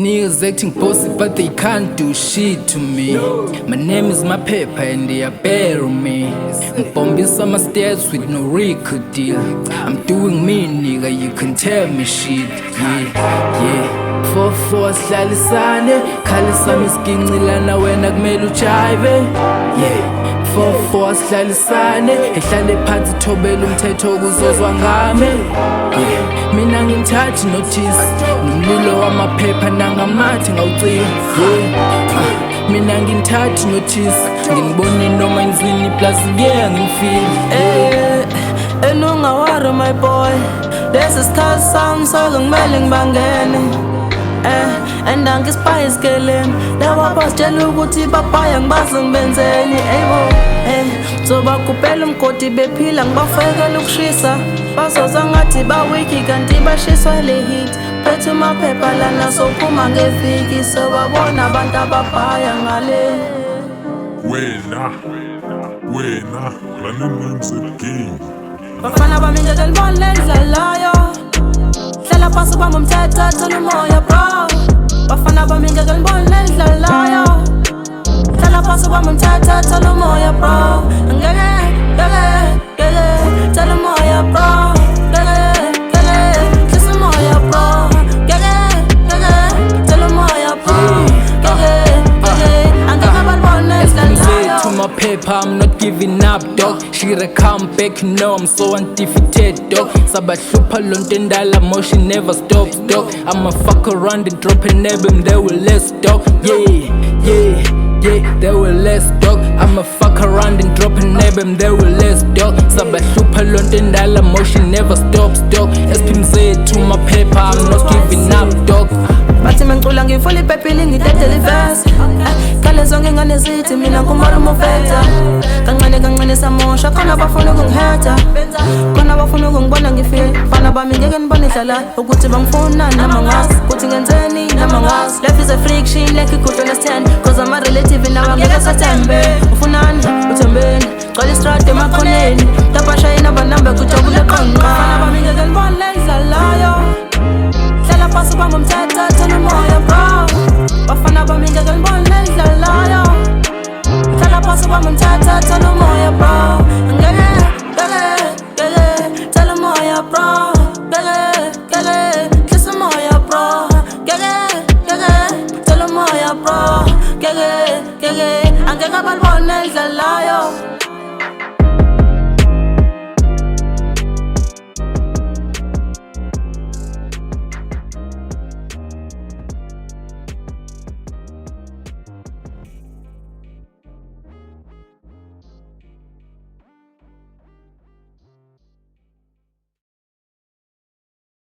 Niggas acting bossy but they can't do shit to me. My name is my paper and they are burying me. I'm bombing some stairs with no record deal. I'm doing me nigga, you can tell me shit. Yeah 4-4 sihlalisane khalisami isigincilana wena kumele ujive. Yeah 4-4 sihlalisane ehlale phansi thobela umthetho kuzozwa ngami. Yeah mina ngimthathi notice nomlilo wamaphepha nangamathi ngawucika. Yeah mina ngimthathi notice ngibone noma ngizini plus ngiyangifeel. And ungawari my boy, this is cause sound so ngimele ngibangene. And angispice kelem lawa bastela ukuthi babhaya ngibazi ngibenzeni. So bakupela umgodi bephila ngibafekela ukushisa bazoza ngathi bawiki kanti bashiswa le hit phethe amaphepha lana sophuma ngeviki sobabona abantu ababhaya ngale. Wena lanenamseking bafana bami ngeke libone lendlalayo hlala phansi ubamba umthetho thola umoya bro. Bafana bami ngeke libone lendlalayo hlala phansi ubamba umthetho thola umoya bro. Ngeke thola umoya bro. Hlisa umoya bro. Ngeke thola umoya bro. Angeke balibone lendlalayo. To my paper, I'm not giving up, dog. Shira come back, you know I'm so undefeated, dog. Sabahlupha lonto endala, motion never stops, dog. I'ma fuck around and drop an album, they will less, dog. Yeah, they will less, dog. I'ma fuck around and drop an album, they will less, dog. Sabahlupha lonto endala, motion never stops, dog. SPMZ to my paper, I'm not giving up, dog. Bathi mengicula ngifula iphephile ngidedele ivesi kale zonke ingane zithi mina ngumara umufetha kancane samosha khona bafuna ukungihetha khona bafuna ukungibona ngifile fana bami ngeke nibone idlalayo ukuthi bangifunani nama ngazi ukuthi ngenzeni nama ngazi. Life is a friction like you could understand cause I'm a relative now angeke sathembe ufunani uthembeni gcwala istrade emakhoneni tapashayina abanambe kujabule qonqa. Fana bami ngeke nibone lendlalayo hlala phansi ubamba umthetho thola umoya bro. Bafana bami ngeke ngibone lendlalayo hlala phansi ubamba umthetho thola umoya bro. Ngeke thola umoya bro. Ngeke hlisa umoya bro. Ngeke thola umoya bro. Ngeke angeke balibone lendlalayo.